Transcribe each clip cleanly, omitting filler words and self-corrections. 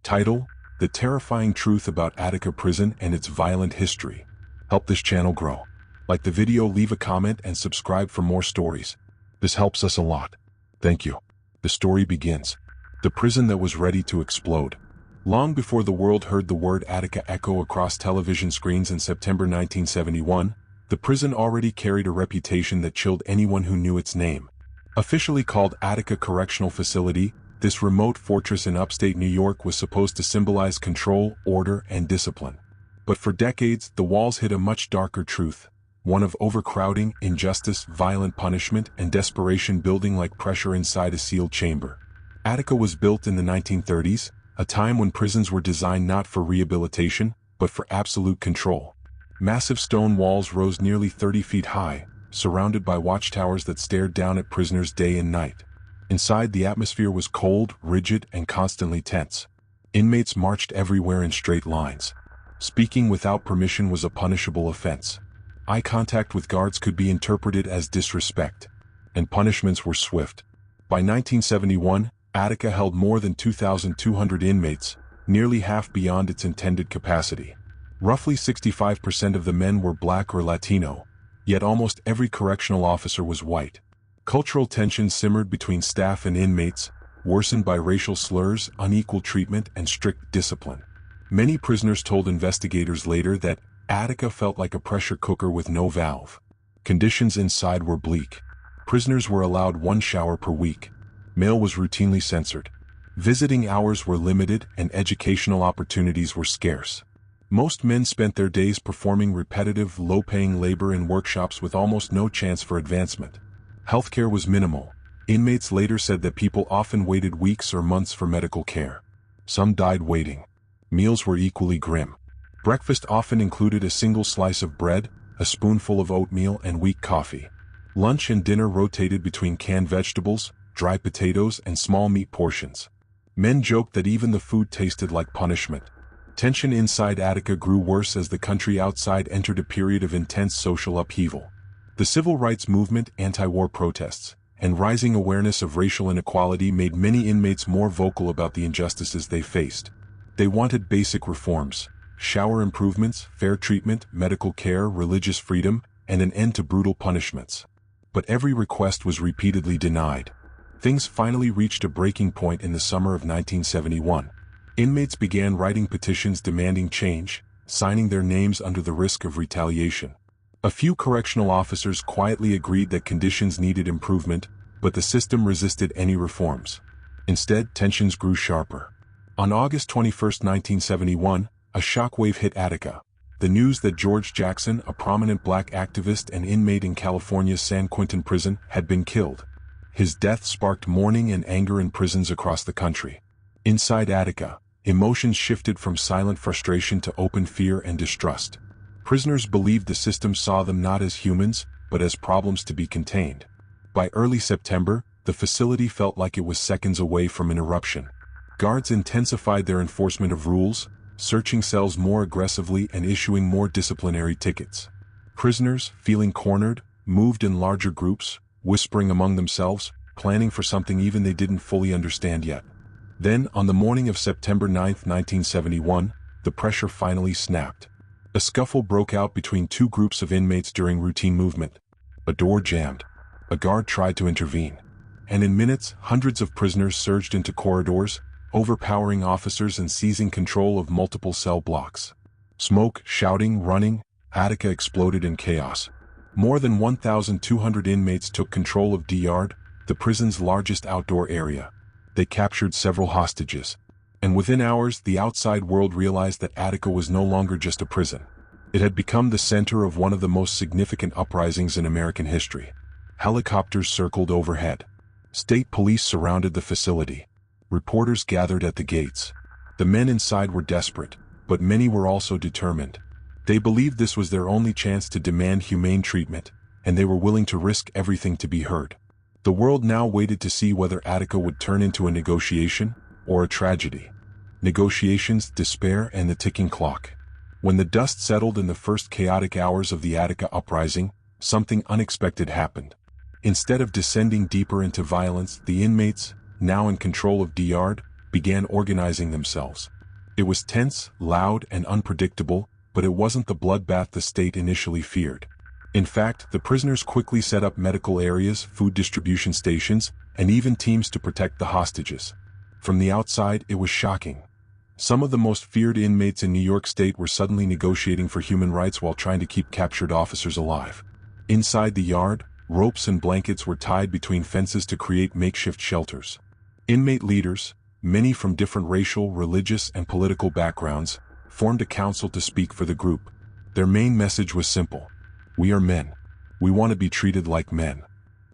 Title: The Terrifying Truth About Attica Prison and Its Violent History. Help this channel grow. Like the video, leave a comment, and subscribe for more stories. This helps us a lot. Thank you. The story begins. The prison that was ready to explode. Long before the world heard the word Attica echo across television screens in September 1971, the prison already carried a reputation that chilled anyone who knew its name. Officially called Attica Correctional Facility, this remote fortress in upstate New York was supposed to symbolize control, order, and discipline. But for decades, the walls hid a much darker truth, one of overcrowding, injustice, violent punishment, and desperation building like pressure inside a sealed chamber. Attica was built in the 1930s, a time when prisons were designed not for rehabilitation, but for absolute control. Massive stone walls rose nearly 30 feet high, surrounded by watchtowers that stared down at prisoners day and night. Inside, the atmosphere was cold, rigid, and constantly tense. Inmates marched everywhere in straight lines. Speaking without permission was a punishable offense. Eye contact with guards could be interpreted as disrespect, and punishments were swift. By 1971, Attica held more than 2,200 inmates, nearly half beyond its intended capacity. Roughly 65% of the men were Black or Latino, yet almost every correctional officer was white. Cultural tensions simmered between staff and inmates, worsened by racial slurs, unequal treatment, and strict discipline. Many prisoners told investigators later that Attica felt like a pressure cooker with no valve. Conditions inside were bleak. Prisoners were allowed one shower per week. Mail was routinely censored. Visiting hours were limited, and educational opportunities were scarce. Most men spent their days performing repetitive, low-paying labor in workshops with almost no chance for advancement. Healthcare was minimal. Inmates later said that people often waited weeks or months for medical care. Some died waiting. Meals were equally grim. Breakfast often included a single slice of bread, a spoonful of oatmeal, and weak coffee. Lunch and dinner rotated between canned vegetables, dry potatoes, and small meat portions. Men joked that even the food tasted like punishment. Tension inside Attica grew worse as the country outside entered a period of intense social upheaval. The civil rights movement, anti-war protests, and rising awareness of racial inequality made many inmates more vocal about the injustices they faced. They wanted basic reforms: shower improvements, fair treatment, medical care, religious freedom, and an end to brutal punishments. But every request was repeatedly denied. Things finally reached a breaking point in the summer of 1971. Inmates began writing petitions demanding change, signing their names under the risk of retaliation. A few correctional officers quietly agreed that conditions needed improvement, but the system resisted any reforms. Instead, tensions grew sharper. On August 21, 1971, a shockwave hit Attica. The news that George Jackson, a prominent black activist and inmate in California's San Quentin prison, had been killed. His death sparked mourning and anger in prisons across the country. Inside Attica, emotions shifted from silent frustration to open fear and distrust. Prisoners believed the system saw them not as humans, but as problems to be contained. By early September, the facility felt like it was seconds away from an eruption. Guards intensified their enforcement of rules, searching cells more aggressively and issuing more disciplinary tickets. Prisoners, feeling cornered, moved in larger groups, whispering among themselves, planning for something even they didn't fully understand yet. Then, on the morning of September 9, 1971, the pressure finally snapped. A scuffle broke out between two groups of inmates during routine movement. A door jammed. A guard tried to intervene. And in minutes, hundreds of prisoners surged into corridors, overpowering officers and seizing control of multiple cell blocks. Smoke, shouting, running, Attica exploded in chaos. More than 1,200 inmates took control of D-Yard, the prison's largest outdoor area. They captured several hostages. And within hours, the outside world realized that Attica was no longer just a prison. It had become the center of one of the most significant uprisings in American history. Helicopters circled overhead. State police surrounded the facility. Reporters gathered at the gates. The men inside were desperate, but many were also determined. They believed this was their only chance to demand humane treatment, and they were willing to risk everything to be heard. The world now waited to see whether Attica would turn into a negotiation or a tragedy. Negotiations, despair, and the ticking clock. When the dust settled in the first chaotic hours of the Attica uprising, something unexpected happened. Instead of descending deeper into violence, the inmates, now in control of D-Yard, began organizing themselves. It was tense, loud, and unpredictable, but it wasn't the bloodbath the state initially feared. In fact, the prisoners quickly set up medical areas, food distribution stations, and even teams to protect the hostages. From the outside, it was shocking. Some of the most feared inmates in New York State were suddenly negotiating for human rights while trying to keep captured officers alive. Inside the yard, ropes and blankets were tied between fences to create makeshift shelters. Inmate leaders, many from different racial, religious, and political backgrounds, formed a council to speak for the group. Their main message was simple. We are men. We want to be treated like men.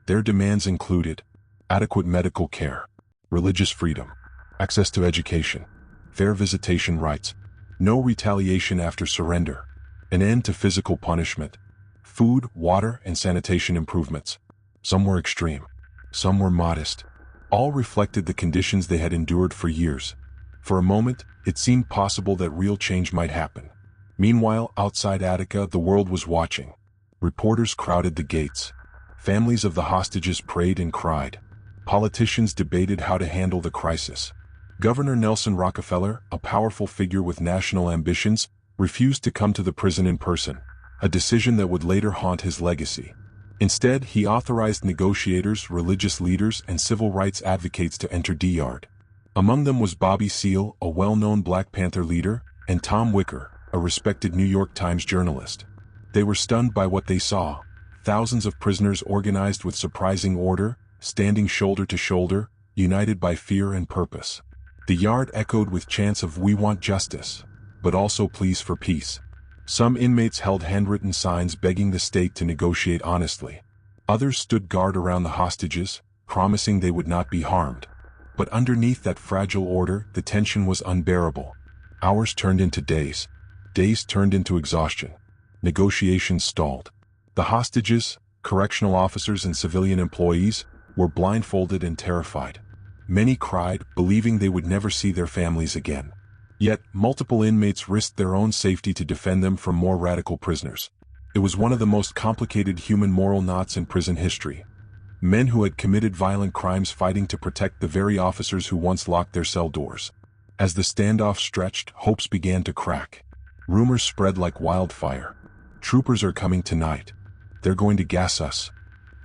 Their demands included adequate medical care, religious freedom, access to education, fair visitation rights, no retaliation after surrender, an end to physical punishment, food, water, and sanitation improvements. Some were extreme. Some were modest. All reflected the conditions they had endured for years. For a moment, it seemed possible that real change might happen. Meanwhile, outside Attica, the world was watching. Reporters crowded the gates. Families of the hostages prayed and cried. Politicians debated how to handle the crisis. Governor Nelson Rockefeller, a powerful figure with national ambitions, refused to come to the prison in person, a decision that would later haunt his legacy. Instead, he authorized negotiators, religious leaders, and civil rights advocates to enter D-Yard. Among them was Bobby Seale, a well-known Black Panther leader, and Tom Wicker, a respected New York Times journalist. They were stunned by what they saw. Thousands of prisoners organized with surprising order, standing shoulder to shoulder, united by fear and purpose. The yard echoed with chants of "We want justice," but also pleas for peace. Some inmates held handwritten signs begging the state to negotiate honestly. Others stood guard around the hostages, promising they would not be harmed. But underneath that fragile order, the tension was unbearable. Hours turned into days. Days turned into exhaustion. Negotiations stalled. The hostages, correctional officers and civilian employees, were blindfolded and terrified. Many cried, believing they would never see their families again. Yet, multiple inmates risked their own safety to defend them from more radical prisoners. It was one of the most complicated human moral knots in prison history. Men who had committed violent crimes fighting to protect the very officers who once locked their cell doors. As the standoff stretched, hopes began to crack. Rumors spread like wildfire. Troopers are coming tonight. They're going to gas us.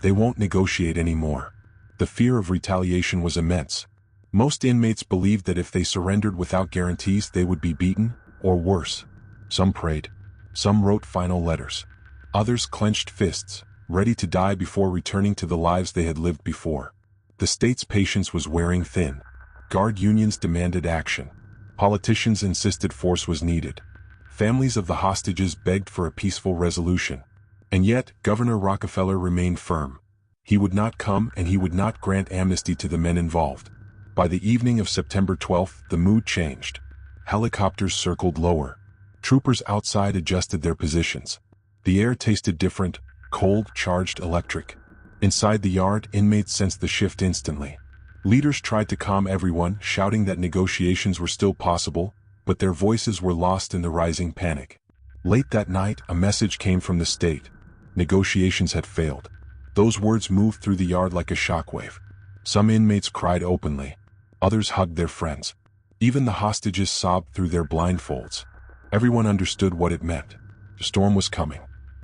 They won't negotiate anymore. The fear of retaliation was immense. Most inmates believed that if they surrendered without guarantees they would be beaten, or worse. Some prayed. Some wrote final letters. Others clenched fists, ready to die before returning to the lives they had lived before. The state's patience was wearing thin. Guard unions demanded action. Politicians insisted force was needed. Families of the hostages begged for a peaceful resolution. And yet, Governor Rockefeller remained firm. He would not come and he would not grant amnesty to the men involved. By the evening of September 12th, the mood changed. Helicopters circled lower. Troopers outside adjusted their positions. The air tasted different, cold, charged, electric. Inside the yard, inmates sensed the shift instantly. Leaders tried to calm everyone, shouting that negotiations were still possible, but their voices were lost in the rising panic. Late that night, a message came from the state. Negotiations had failed. Those words moved through the yard like a shockwave. Some inmates cried openly. Others hugged their friends. Even the hostages sobbed through their blindfolds. Everyone understood what it meant. The storm was coming.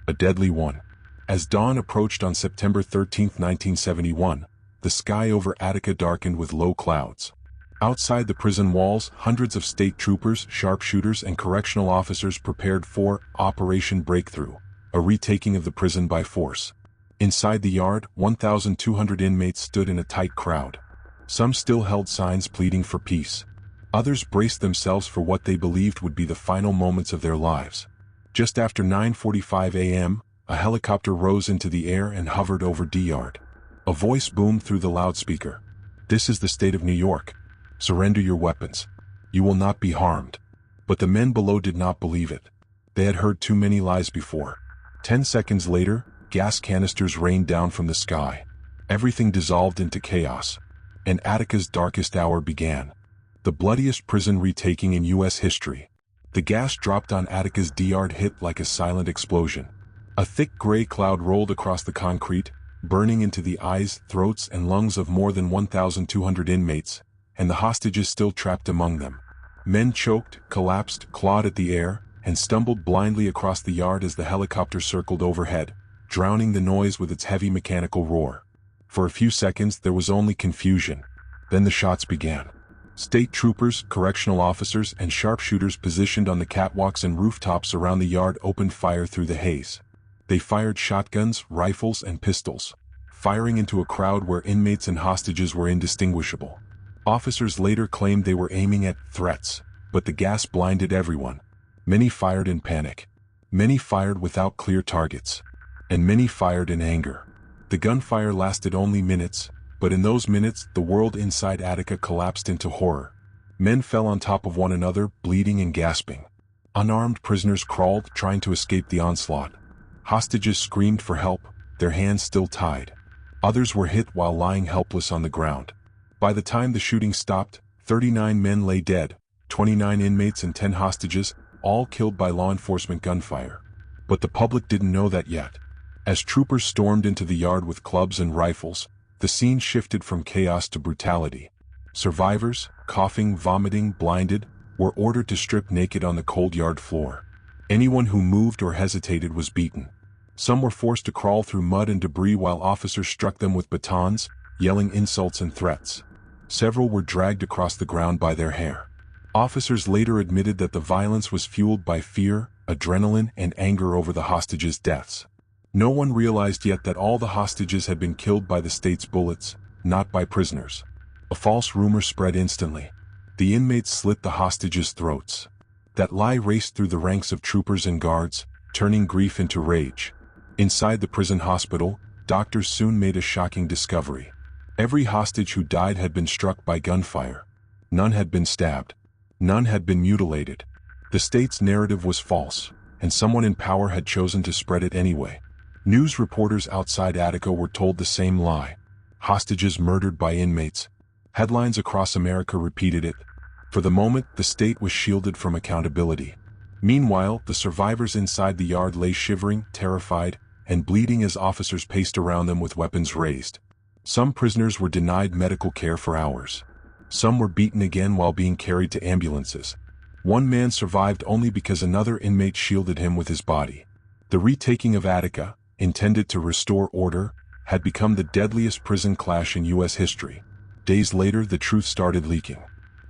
A deadly one. As dawn approached on September 13, 1971, the sky over Attica darkened with low clouds. Outside the prison walls, hundreds of state troopers, sharpshooters, and correctional officers prepared for Operation Breakthrough, a retaking of the prison by force. Inside the yard, 1,200 inmates stood in a tight crowd. Some still held signs pleading for peace. Others braced themselves for what they believed would be the final moments of their lives. Just after 9:45 a.m., a helicopter rose into the air and hovered over D-Yard. A voice boomed through the loudspeaker. "This is the state of New York. Surrender your weapons. You will not be harmed." But the men below did not believe it. They had heard too many lies before. 10 seconds later, gas canisters rained down from the sky. Everything dissolved into chaos. And Attica's darkest hour began. The bloodiest prison retaking in U.S. history. The gas dropped on Attica's D-Yard hit like a silent explosion. A thick gray cloud rolled across the concrete, burning into the eyes, throats, and lungs of more than 1,200 inmates, and the hostages still trapped among them. Men choked, collapsed, clawed at the air, and stumbled blindly across the yard as the helicopter circled overhead, drowning the noise with its heavy mechanical roar. For a few seconds there was only confusion. Then the shots began. State troopers, correctional officers, and sharpshooters positioned on the catwalks and rooftops around the yard opened fire through the haze. They fired shotguns, rifles, and pistols, firing into a crowd where inmates and hostages were indistinguishable. Officers later claimed they were aiming at threats, but the gas blinded everyone. Many fired in panic. Many fired without clear targets. And many fired in anger. The gunfire lasted only minutes, but in those minutes the world inside Attica collapsed into horror. Men fell on top of one another, bleeding and gasping. Unarmed prisoners crawled, trying to escape the onslaught. Hostages screamed for help, their hands still tied. Others were hit while lying helpless on the ground. By the time the shooting stopped, 39 men lay dead, 29 inmates and 10 hostages, all killed by law enforcement gunfire. But the public didn't know that yet. As troopers stormed into the yard with clubs and rifles, the scene shifted from chaos to brutality. Survivors, coughing, vomiting, blinded, were ordered to strip naked on the cold yard floor. Anyone who moved or hesitated was beaten. Some were forced to crawl through mud and debris while officers struck them with batons, yelling insults and threats. Several were dragged across the ground by their hair. Officers later admitted that the violence was fueled by fear, adrenaline, and anger over the hostages' deaths. No one realized yet that all the hostages had been killed by the state's bullets, not by prisoners. A false rumor spread instantly. The inmates slit the hostages' throats. That lie raced through the ranks of troopers and guards, turning grief into rage. Inside the prison hospital, doctors soon made a shocking discovery. Every hostage who died had been struck by gunfire. None had been stabbed. None had been mutilated. The state's narrative was false, and someone in power had chosen to spread it anyway. News reporters outside Attica were told the same lie. Hostages murdered by inmates. Headlines across America repeated it. For the moment, the state was shielded from accountability. Meanwhile, the survivors inside the yard lay shivering, terrified, and bleeding as officers paced around them with weapons raised. Some prisoners were denied medical care for hours. Some were beaten again while being carried to ambulances. One man survived only because another inmate shielded him with his body. The retaking of Attica, intended to restore order, had become the deadliest prison clash in U.S. history. Days later, the truth started leaking.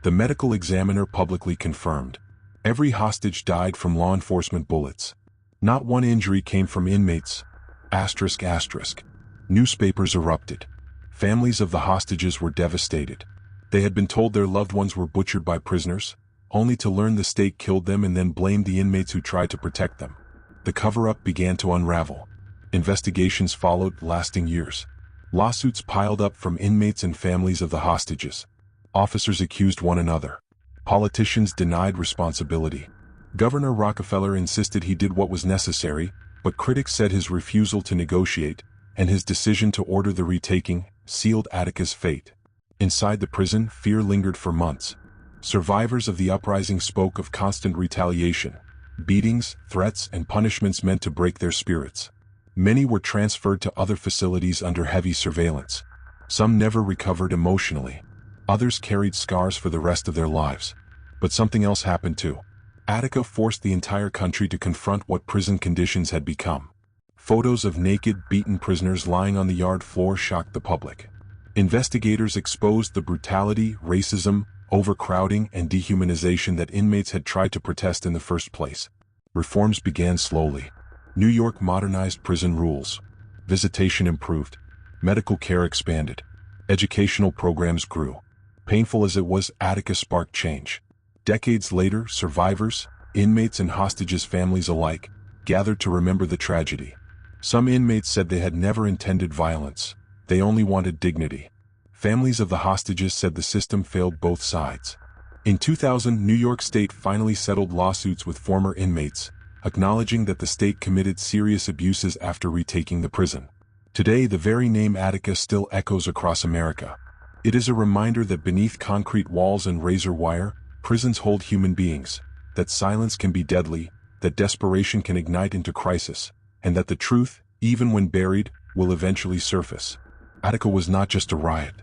The medical examiner publicly confirmed. Every hostage died from law enforcement bullets. Not one injury came from inmates. ***. Newspapers erupted. Families of the hostages were devastated. They had been told their loved ones were butchered by prisoners, only to learn the state killed them and then blamed the inmates who tried to protect them. The cover-up began to unravel. Investigations followed, lasting years. Lawsuits piled up from inmates and families of the hostages. Officers accused one another. Politicians denied responsibility. Governor Rockefeller insisted he did what was necessary, but critics said his refusal to negotiate, and his decision to order the retaking, sealed Attica's fate. Inside the prison, fear lingered for months. Survivors of the uprising spoke of constant retaliation, beatings, threats, and punishments meant to break their spirits. Many were transferred to other facilities under heavy surveillance. Some never recovered emotionally. Others carried scars for the rest of their lives. But something else happened too. Attica forced the entire country to confront what prison conditions had become. Photos of naked, beaten prisoners lying on the yard floor shocked the public. Investigators exposed the brutality, racism, overcrowding, and dehumanization that inmates had tried to protest in the first place. Reforms began slowly. New York modernized prison rules. Visitation improved. Medical care expanded. Educational programs grew. Painful as it was, Attica sparked change. Decades later, survivors, inmates and hostages' families alike, gathered to remember the tragedy. Some inmates said they had never intended violence. They only wanted dignity. Families of the hostages said the system failed both sides. In 2000, New York State finally settled lawsuits with former inmates, acknowledging that the state committed serious abuses after retaking the prison. Today, the very name Attica still echoes across America. It is a reminder that beneath concrete walls and razor wire, prisons hold human beings, that silence can be deadly, that desperation can ignite into crisis, and that the truth, even when buried, will eventually surface. Attica was not just a riot.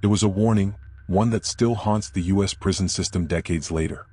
It was a warning, one that still haunts the U.S. prison system decades later.